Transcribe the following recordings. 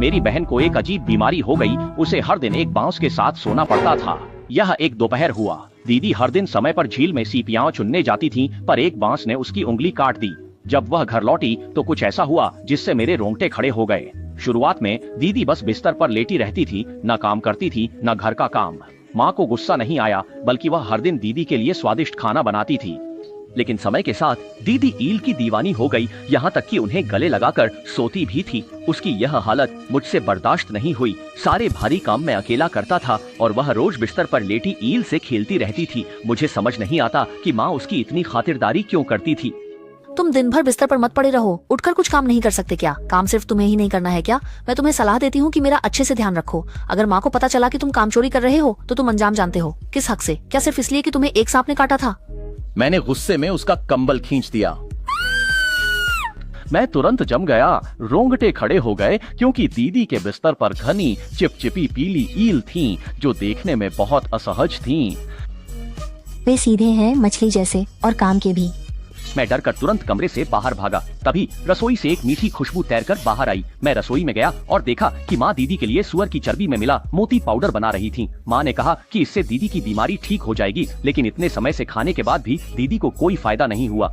मेरी बहन को एक अजीब बीमारी हो गई। उसे हर दिन एक बांस के साथ सोना पड़ता था। यह एक दोपहर हुआ। दीदी हर दिन समय पर झील में सीपियां चुनने जाती थी, पर एक बांस ने उसकी उंगली काट दी। जब वह घर लौटी तो कुछ ऐसा हुआ जिससे मेरे रोंगटे खड़े हो गए। शुरुआत में दीदी बस बिस्तर पर लेटी रहती थी, न काम करती थी न घर का काम। माँ को गुस्सा नहीं आया, बल्कि वह हर दिन दीदी के लिए स्वादिष्ट खाना बनाती थी। लेकिन समय के साथ दीदी ईल की दीवानी हो गई, यहाँ तक कि उन्हें गले लगाकर सोती भी थी। उसकी यह हालत मुझसे बर्दाश्त नहीं हुई। सारे भारी काम मैं अकेला करता था और वह रोज बिस्तर पर लेटी ईल से खेलती रहती थी। मुझे समझ नहीं आता कि माँ उसकी इतनी खातिरदारी क्यों करती थी। तुम दिन भर बिस्तर पर मत पड़े रहो, उठकर कुछ काम नहीं कर सकते क्या? काम सिर्फ तुम्हें ही नहीं करना है क्या? मैं तुम्हें सलाह देती हूँ कि मेरा अच्छे से ध्यान रखो। अगर माँ को पता चला कि तुम काम चोरी कर रहे हो तो तुम अंजाम जानते हो। किस हक से? क्या सिर्फ इसलिए कि तुम्हें एक सांप ने काटा था? मैंने गुस्से में उसका कंबल खींच दिया। मैं तुरंत जम गया। रोंगटे खड़े हो गए क्योंकि दीदी के बिस्तर पर घनी चिपचिपी पीली ईल थीं, जो देखने में बहुत असहज थीं। वे सीधे हैं मछली जैसे, और काम के भी। मैं डर कर तुरंत कमरे से बाहर भागा। तभी रसोई से एक मीठी खुशबू तैरकर बाहर आई। मैं रसोई में गया और देखा कि माँ दीदी के लिए सुअर की चर्बी में मिला मोती पाउडर बना रही थी। माँ ने कहा कि इससे दीदी की बीमारी ठीक हो जाएगी, लेकिन इतने समय से खाने के बाद भी दीदी को कोई फायदा नहीं हुआ।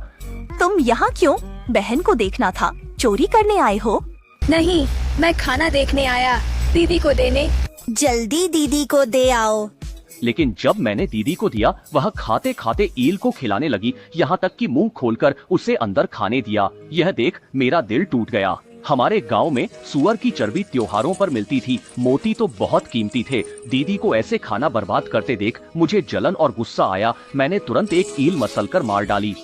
तुम यहाँ क्यों? बहन को देखना था, चोरी करने आए हो? नहीं, मैं खाना देखने आया, दीदी को देने। जल्दी दीदी को दे आओ। लेकिन जब मैंने दीदी को दिया, वह खाते खाते ईल को खिलाने लगी, यहाँ तक कि मुंह खोलकर उसे अंदर खाने दिया। यह देख मेरा दिल टूट गया। हमारे गांव में सुअर की चर्बी त्योहारों पर मिलती थी। मोती तो बहुत कीमती थे। दीदी को ऐसे खाना बर्बाद करते देख मुझे जलन और गुस्सा आया। मैंने तुरंत एक ईल मसलकर मार डाली,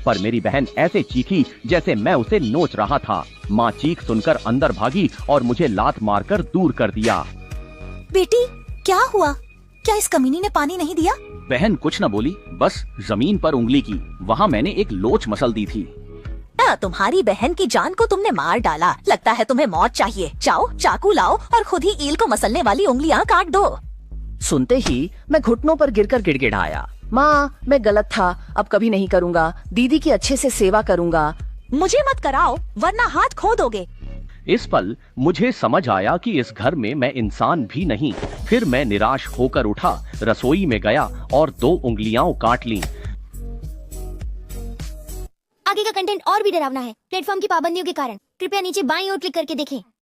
पर मेरी बहन ऐसे चीखी जैसे मैं उसे नोच रहा था। माँ चीख सुनकर अंदर भागी और मुझे लात मारकर दूर कर दिया। बेटी, क्या हुआ? क्या इस कमीनी ने पानी नहीं दिया? बहन कुछ न बोली, बस जमीन पर उंगली की। वहाँ मैंने एक लोच मसल दी थी। तुम्हारी बहन की जान को तुमने मार डाला। लगता है तुम्हें मौत चाहिए। जाओ चाकू लाओ और खुद ही ईल को मसलने वाली उंगलियां काट दो। सुनते ही मैं घुटनों पर गिरकर गिड़गिड़ाया। माँ, मैं गलत था, अब कभी नहीं करूँगा। दीदी की अच्छे से सेवा करूँगा। मुझे मत कराओ, वरना हाथ खो दोगे। इस पल मुझे समझ आया कि इस घर में मैं इंसान भी नहीं। फिर मैं निराश होकर उठा, रसोई में गया और 2 उंगलियां काट लीं। आगे का कंटेंट और भी डरावना है प्लेटफॉर्म की पाबंदियों के कारण। कृपया नीचे बाईं ओर क्लिक करके देखें।